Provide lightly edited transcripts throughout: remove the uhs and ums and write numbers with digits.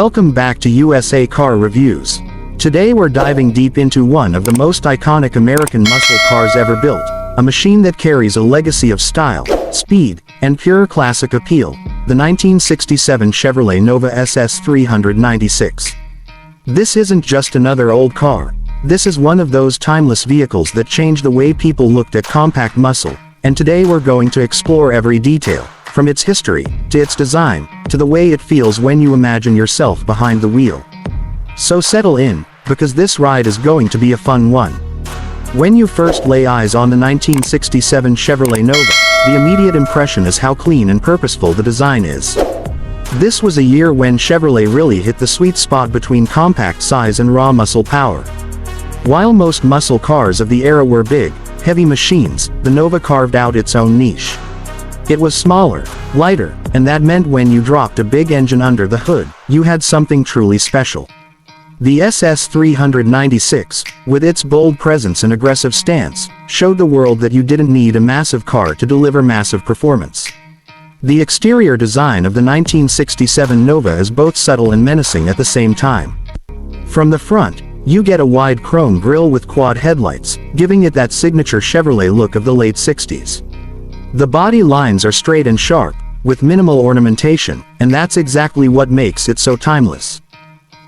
Welcome back to USA Car Reviews. Today we're diving deep into one of the most iconic American muscle cars ever built, a machine that carries a legacy of style, speed, and pure classic appeal, the 1967 Chevrolet Nova SS 396. This isn't just another old car. This is one of those timeless vehicles that changed the way people looked at compact muscle, and today we're going to explore every detail, from its history, to its design, to the way it feels when you imagine yourself behind the wheel. So settle in, because this ride is going to be a fun one. When you first lay eyes on the 1967 Chevrolet Nova, the immediate impression is how clean and purposeful the design is. This was a year when Chevrolet really hit the sweet spot between compact size and raw muscle power. While most muscle cars of the era were big, heavy machines, the Nova carved out its own niche. It was smaller, lighter, and that meant when you dropped a big engine under the hood, you had something truly special. The SS 396, with its bold presence and aggressive stance, showed the world that you didn't need a massive car to deliver massive performance. The exterior design of the 1967 Nova is both subtle and menacing at the same time. From the front, you get a wide chrome grille with quad headlights, giving it that signature Chevrolet look of the late 60s. The body lines are straight and sharp, with minimal ornamentation, and that's exactly what makes it so timeless.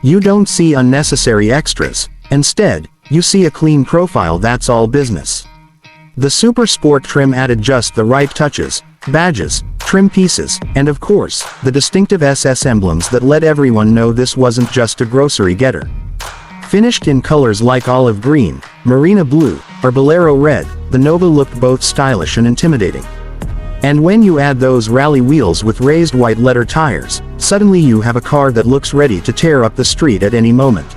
You don't see unnecessary extras. Instead, you see a clean profile that's all business. The Super Sport trim added just the right touches, badges, trim pieces, and of course, the distinctive SS emblems that let everyone know this wasn't just a grocery getter. Finished in colors like olive green, marina blue, or bolero red, the Nova looked both stylish and intimidating. And when you add those rally wheels with raised white letter tires, suddenly you have a car that looks ready to tear up the street at any moment.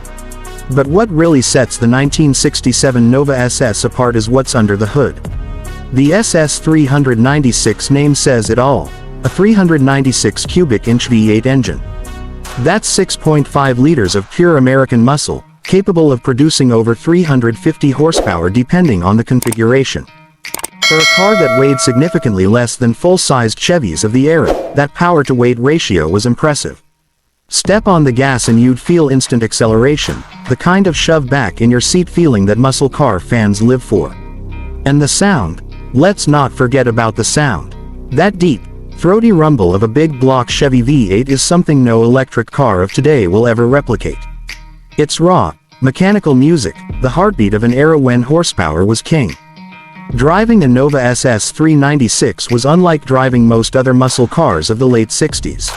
But what really sets the 1967 Nova SS apart is what's under the hood. The SS 396 name says it all, a 396 cubic inch V8 engine. That's 6.5 liters of pure American muscle, capable of producing over 350 horsepower depending on the configuration. For a car that weighed significantly less than full-sized Chevys of the era, that power-to-weight ratio was impressive. Step on the gas and you'd feel instant acceleration, the kind of shove back in your seat feeling that muscle car fans live for. And the sound? Let's not forget about the sound. That deep, throaty rumble of a big block Chevy V8 is something no electric car of today will ever replicate. It's raw, mechanical music, the heartbeat of an era when horsepower was king. Driving a Nova SS 396 was unlike driving most other muscle cars of the late 60s.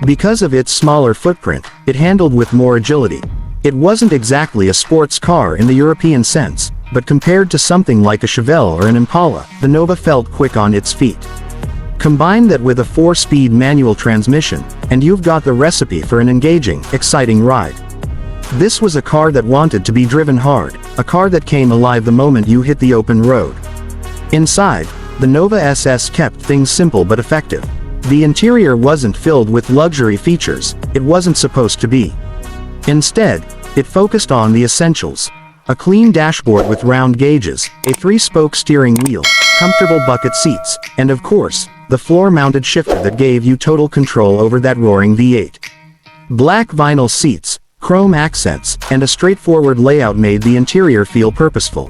Because of its smaller footprint, it handled with more agility. It wasn't exactly a sports car in the European sense, but compared to something like a Chevelle or an Impala, the Nova felt quick on its feet. Combine that with a 4-speed manual transmission, and you've got the recipe for an engaging, exciting ride. This was a car that wanted to be driven hard, a car that came alive the moment you hit the open road. Inside, the Nova SS kept things simple but effective. The interior wasn't filled with luxury features, it wasn't supposed to be. Instead, it focused on the essentials. A clean dashboard with round gauges, a 3-spoke steering wheel, comfortable bucket seats, and of course, the floor-mounted shifter that gave you total control over that roaring V8. Black vinyl seats, chrome accents, and a straightforward layout made the interior feel purposeful.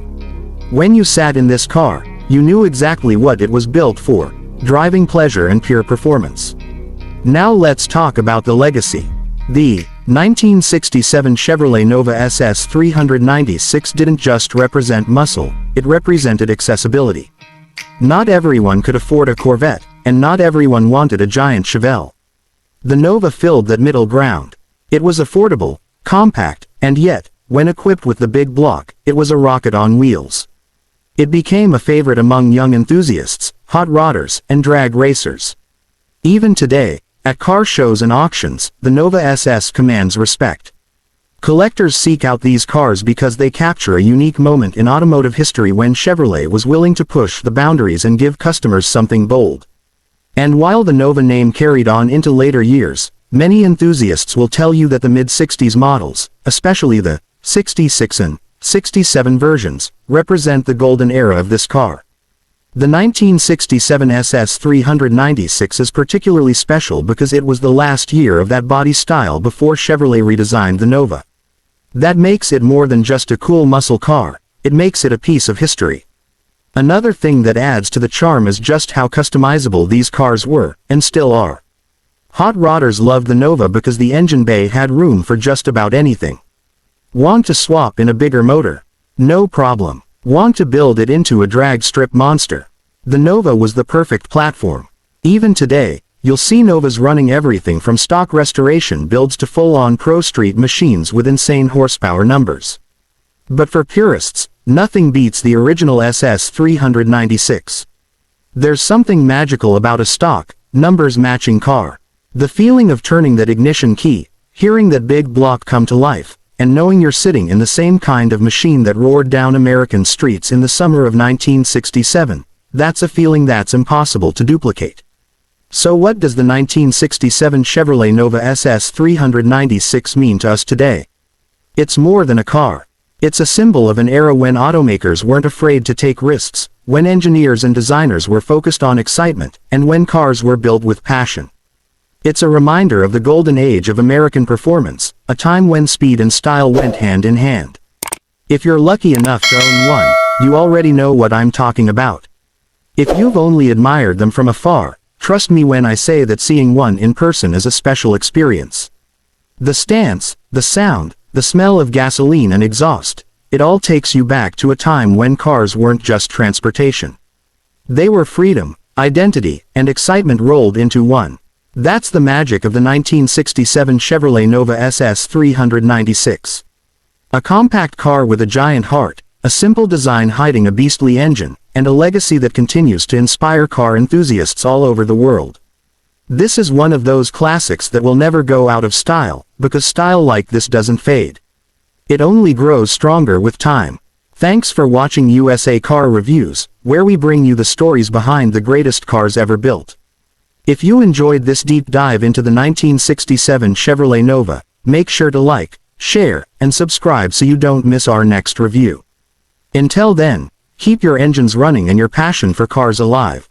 When you sat in this car, you knew exactly what it was built for, driving pleasure and pure performance. Now let's talk about the legacy. The 1967 Chevrolet Nova SS 396 didn't just represent muscle, it represented accessibility. Not everyone could afford a Corvette, and not everyone wanted a giant Chevelle. The Nova filled that middle ground. It was affordable, compact, and yet, when equipped with the big block, it was a rocket on wheels. It became a favorite among young enthusiasts, hot rodders, and drag racers. Even today, at car shows and auctions, the Nova SS commands respect. Collectors seek out these cars because they capture a unique moment in automotive history when Chevrolet was willing to push the boundaries and give customers something bold. And while the Nova name carried on into later years, many enthusiasts will tell you that the mid-60s models, especially the 66 and 67 versions, represent the golden era of this car. The 1967 SS396 is particularly special because it was the last year of that body style before Chevrolet redesigned the Nova. That makes it more than just a cool muscle car, it makes it a piece of history. Another thing that adds to the charm is just how customizable these cars were, and still are. Hot rodders loved the Nova because the engine bay had room for just about anything. Want to swap in a bigger motor? No problem. Want to build it into a drag strip monster? The Nova was the perfect platform. Even today, you'll see Novas running everything from stock restoration builds to full-on pro street machines with insane horsepower numbers. But for purists, nothing beats the original SS396. There's something magical about a stock, numbers-matching car. The feeling of turning that ignition key, hearing that big block come to life, and knowing you're sitting in the same kind of machine that roared down American streets in the summer of 1967, that's a feeling that's impossible to duplicate. So what does the 1967 Chevrolet Nova SS396 mean to us today? It's more than a car. It's a symbol of an era when automakers weren't afraid to take risks, when engineers and designers were focused on excitement, and when cars were built with passion. It's a reminder of the golden age of American performance, a time when speed and style went hand in hand. If you're lucky enough to own one, you already know what I'm talking about. If you've only admired them from afar, trust me when I say that seeing one in person is a special experience. The stance, the sound, the smell of gasoline and exhaust, it all takes you back to a time when cars weren't just transportation. They were freedom, identity, and excitement rolled into one. That's the magic of the 1967 Chevrolet Nova SS396. A compact car with a giant heart, a simple design hiding a beastly engine, and a legacy that continues to inspire car enthusiasts all over the world. This is one of those classics that will never go out of style, because style like this doesn't fade. It only grows stronger with time. Thanks for watching USA Car Reviews, where we bring you the stories behind the greatest cars ever built. If you enjoyed this deep dive into the 1967 Chevrolet Nova, make sure to like, share, and subscribe so you don't miss our next review. Until then, keep your engines running and your passion for cars alive.